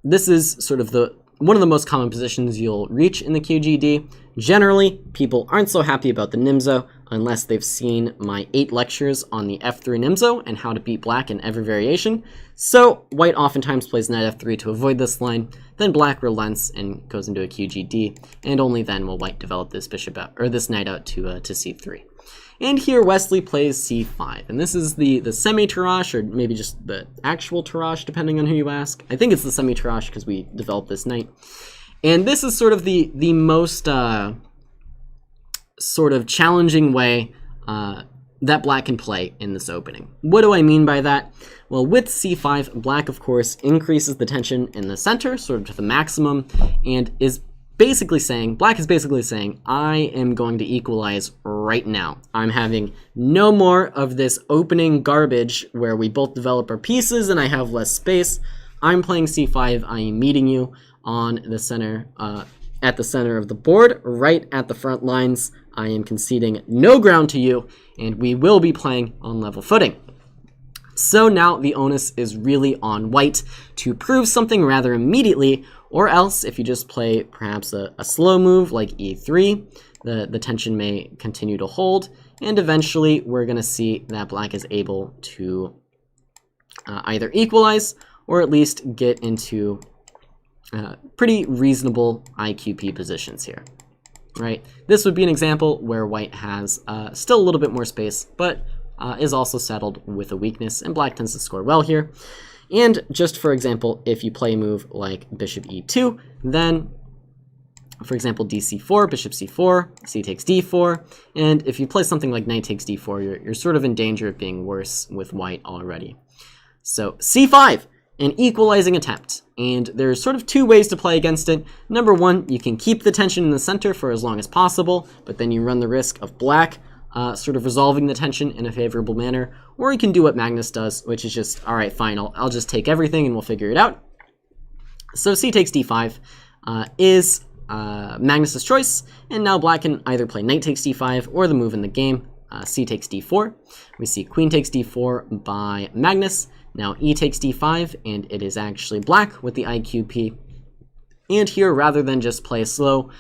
This is sort of one of the most common positions you'll reach in the QGD. Generally, people aren't so happy about the Nimzo unless they've seen my 8 lectures on the F3 Nimzo and how to beat black in every variation. So white oftentimes plays knight F3 to avoid this line, then black relents and goes into a QGD, and only then will white develop this bishop out, or this knight out to C3. And here Wesley plays c5, and this is the Semi-Tarrasch, or maybe just the actual Tarrasch, depending on who you ask. I think it's the Semi-Tarrasch because we developed this knight. And this is sort of the most sort of challenging way that black can play in this opening. What do I mean by that? Well, with c5, black, of course, increases the tension in the center, sort of to the maximum, and is basically saying, black is basically saying, I am going to equalize right now. I'm having no more of this opening garbage where we both develop our pieces and I have less space. I'm playing c5. I am meeting you on the center, at the center of the board, right at the front lines. I am conceding no ground to you, and we will be playing on level footing. So now the onus is really on white to prove something rather immediately, or else if you just play perhaps a slow move like e3, the tension may continue to hold, and eventually we're going to see that black is able to either equalize or at least get into pretty reasonable IQP positions here. Right? This would be an example where white has still a little bit more space, but is also settled with a weakness, and black tends to score well here. And just for example, if you play a move like bishop e2, then, for example, dc4, bishop c4, c takes d4, and if you play something like knight takes d4, you're sort of in danger of being worse with white already. So c5, an equalizing attempt, and there's sort of 2 ways to play against it. Number 1, you can keep the tension in the center for as long as possible, but then you run the risk of black sort of resolving the tension in a favorable manner, or you can do what Magnus does, which is just, all right, fine, I'll just take everything and we'll figure it out. So c takes d5 is Magnus's choice, and now black can either play knight takes d5 or the move in the game, c takes d4. We see queen takes d4 by Magnus. Now e takes d5, and it is actually black with the IQP. And here, rather than just play a slow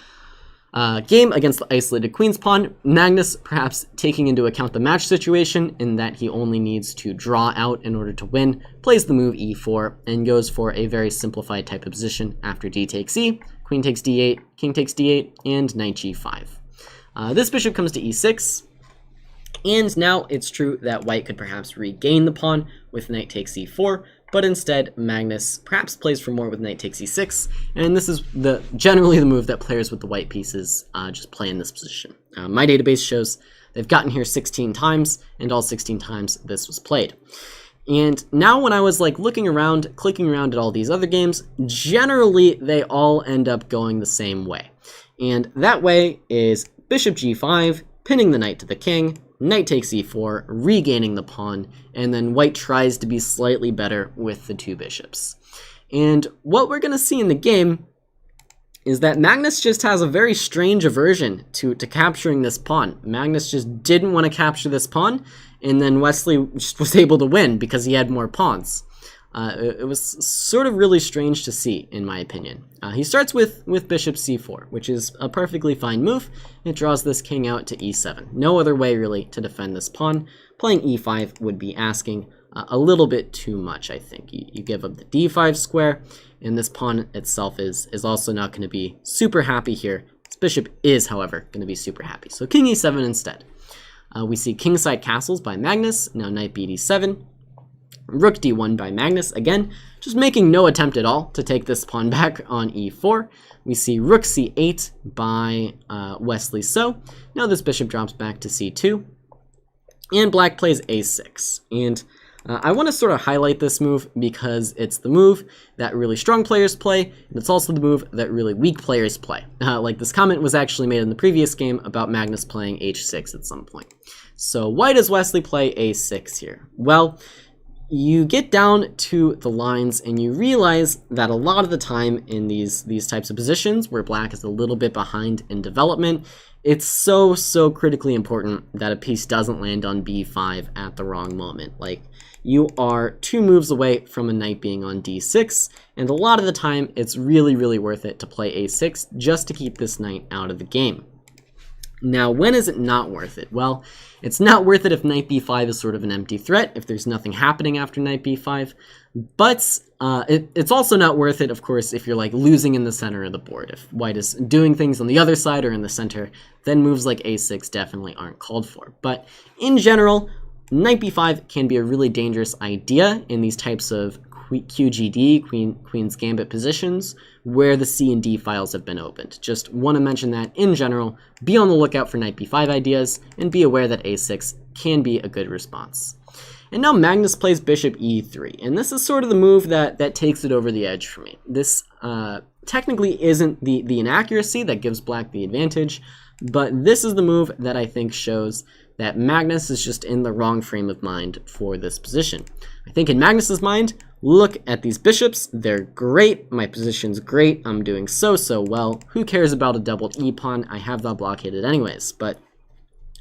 game against the isolated queen's pawn, Magnus, perhaps taking into account the match situation in that he only needs to draw out in order to win, plays the move e4 and goes for a very simplified type of position after d takes e, queen takes d8, king takes d8, and knight g5. This bishop comes to e6, and now it's true that white could perhaps regain the pawn with knight takes e4, but instead Magnus perhaps plays for more with knight takes e6, and this is generally the move that players with the white pieces just play in this position. My database shows they've gotten here 16 times, and all 16 times this was played. And now when I was like looking around, clicking around at all these other games, generally they all end up going the same way. And that way is bishop g5, pinning the knight to the king, knight takes e4, regaining the pawn, and then white tries to be slightly better with the 2 bishops. And what we're going to see in the game is that Magnus just has a very strange aversion to capturing this pawn. Magnus just didn't want to capture this pawn, and then Wesley just was able to win because he had more pawns. It was sort of really strange to see, in my opinion. He starts with bishop c4, which is a perfectly fine move. It draws this king out to e7. No other way, really, to defend this pawn. Playing e5 would be asking a little bit too much, I think. You give up the d5 square, and this pawn itself is also not going to be super happy here. This bishop is, however, going to be super happy. So king e7 instead. We see kingside castles by Magnus, now knight bd7. Rook d1 by Magnus, again, just making no attempt at all to take this pawn back on e4. We see rook c8 by Wesley So. Now this bishop drops back to c2. And black plays a6. And I want to sort of highlight this move because it's the move that really strong players play, and it's also the move that really weak players play. Like this comment was actually made in the previous game about Magnus playing h6 at some point. So why does Wesley play a6 here? Well, you get down to the lines and you realize that a lot of the time in these types of positions where black is a little bit behind in development, it's so critically important that a piece doesn't land on b5 at the wrong moment. Like, you are 2 moves away from a knight being on d6, and a lot of the time it's really worth it to play a6 just to keep this knight out of the game. Now, when is it not worth it? Well, it's not worth it if knight b5 is sort of an empty threat, if there's nothing happening after knight b5, but it's also not worth it, of course, if you're like losing in the center of the board. If white is doing things on the other side or in the center, then moves like a6 definitely aren't called for. But in general, knight b5 can be a really dangerous idea in these types of QGD, Queen's Gambit positions, where the C and D files have been opened. Just want to mention that in general, be on the lookout for knight b5 ideas, and be aware that a6 can be a good response. And now Magnus plays bishop e3, and this is sort of the move that takes it over the edge for me. This technically isn't the inaccuracy that gives black the advantage, but this is the move that I think shows that Magnus is just in the wrong frame of mind for this position. I think in Magnus's mind, look at these bishops, they're great, my position's great, I'm doing so well, who cares about a doubled e-pawn, I have that blockaded anyways. But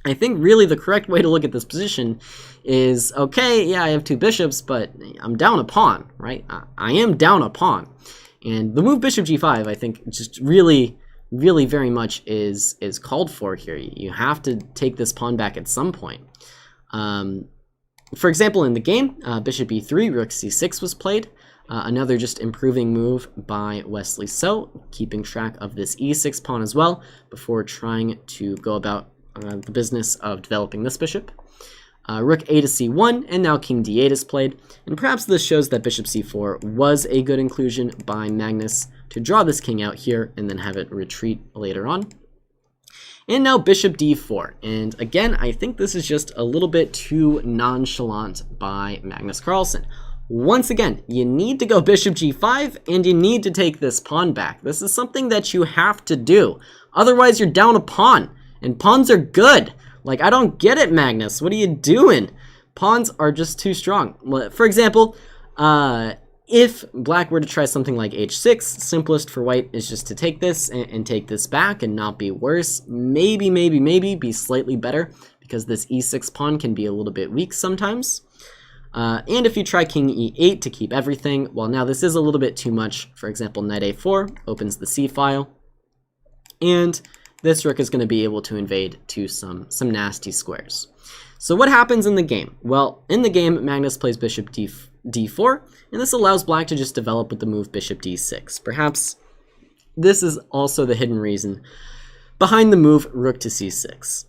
I think really the correct way to look at this position is, okay, yeah, I have 2 bishops, but I'm down a pawn, right? I am down a pawn. And the move bishop g5, I think, just really very much is called for here. You have to take this pawn back at some point. For example, in the game, bishop e3, rook c6 was played. Another just improving move by Wesley So, keeping track of this e6 pawn as well before trying to go about the business of developing this bishop. Rook a to c1, and now king d8 is played, and perhaps this shows that bishop c4 was a good inclusion by Magnus to draw this king out here and then have it retreat later on. And now bishop d4, and again, I think this is just a little bit too nonchalant by Magnus Carlsen. Once again, you need to go bishop g5, and you need to take this pawn back. This is something that you have to do, otherwise you're down a pawn, and pawns are good. Like, I don't get it, Magnus. What are you doing? Pawns are just too strong. For example, if black were to try something like h6, simplest for white is just to take this and take this back and not be worse. Maybe be slightly better, because this e6 pawn can be a little bit weak sometimes. And if you try king e8 to keep everything, well, now this is a little bit too much. For example, knight a4 opens the c file, and this rook is going to be able to invade to some nasty squares. So what happens in the game? Well, in the game, Magnus plays bishop d4, and this allows black to just develop with the move bishop d6. Perhaps this is also the hidden reason behind the move rook to c6.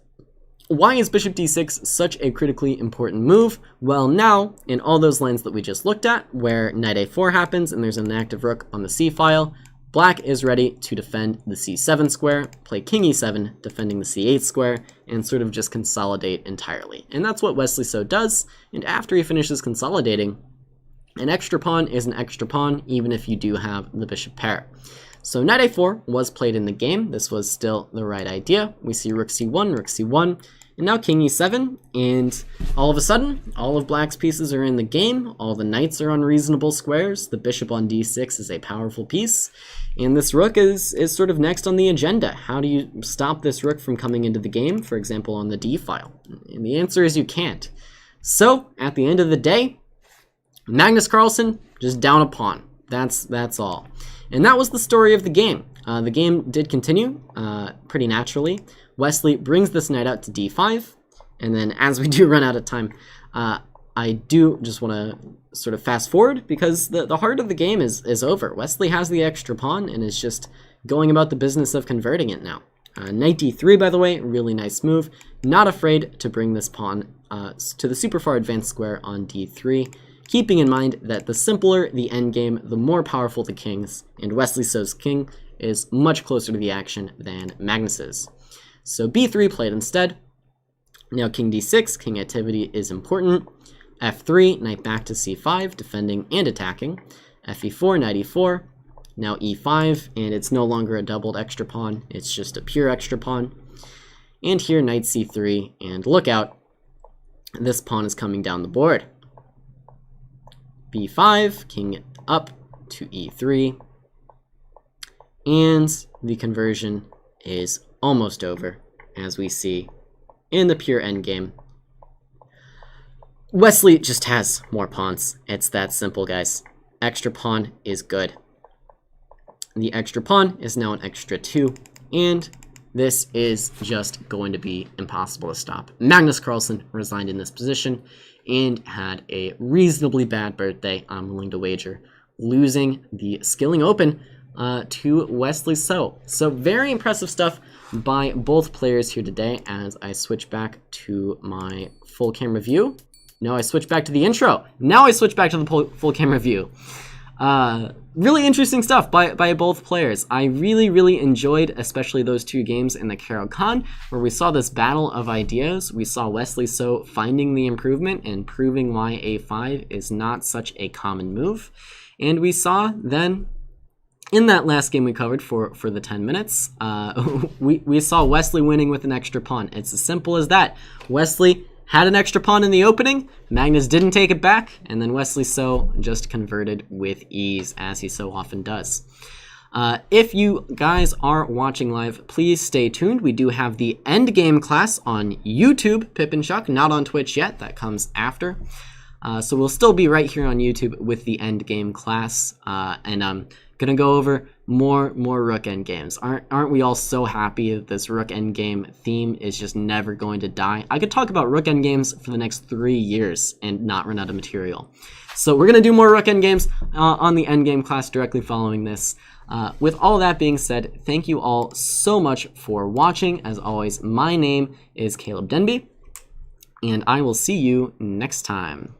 Why is bishop d6 such a critically important move? Well, now, in all those lines that we just looked at, where knight a4 happens and there's an active rook on the c file, black is ready to defend the c7 square, play king e7, defending the c8 square, and sort of just consolidate entirely. And that's what Wesley So does, and after he finishes consolidating, an extra pawn is an extra pawn, even if you do have the bishop pair. So knight a4 was played in the game. This was still the right idea. We see rook c1, and now king e7, and all of a sudden, all of black's pieces are in the game. All the knights are on reasonable squares. The bishop on d6 is a powerful piece, and this rook is sort of next on the agenda. How do you stop this rook from coming into the game, for example, on the d file? And the answer is you can't. So, at the end of the day, Magnus Carlsen just down a pawn. That's all. And that was the story of the game. The game did continue pretty naturally. Wesley brings this knight out to d5, and then as we do run out of time, I do just want to sort of fast forward, because the heart of the game is over. Wesley has the extra pawn and is just going about the business of converting it now. Knight d3, by the way, really nice move. Not afraid to bring this pawn to the super far advanced square on d3, keeping in mind that the simpler the endgame, the more powerful the kings, and Wesley So's king is much closer to the action than Magnus's. So b3 played instead. Now king d6, king activity is important. f3, knight back to c5, defending and attacking. fe4, knight e4, now e5, and it's no longer a doubled extra pawn, it's just a pure extra pawn. And here, knight c3, and look out, this pawn is coming down the board. b5, king up to e3, and the conversion is almost over, as we see in the pure endgame. Wesley just has more pawns. It's that simple, guys. Extra pawn is good. The extra pawn is now an extra 2, and this is just going to be impossible to stop. Magnus Carlsen resigned in this position and had a reasonably bad birthday, I'm willing to wager, losing the Skilling Open to Wesley So. So very impressive stuff by both players here today. As I switch back to my full camera view. No, I switch back to the intro. Now I switch back to the full camera view. Really interesting stuff by both players. I really enjoyed especially those two games in the Caro-Kann, where we saw this battle of ideas. We saw Wesley So finding the improvement and proving why a5 is not such a common move. And we saw then, in that last game we covered for the 10 minutes, we saw Wesley winning with an extra pawn. It's as simple as that. Wesley had an extra pawn in the opening, Magnus didn't take it back, and then Wesley So just converted with ease, as he so often does. If you guys are watching live, please stay tuned. We do have the endgame class on YouTube, Pip and Chuck, not on Twitch yet. That comes after. So we'll still be right here on YouTube with the endgame class, and I'm gonna go over more rook endgames. Aren't we all so happy that this rook endgame theme is just never going to die? I could talk about rook endgames for the next 3 years and not run out of material. So we're gonna do more rook endgames on the endgame class directly following this. With all that being said, thank you all so much for watching. As always, my name is Caleb Denby, and I will see you next time.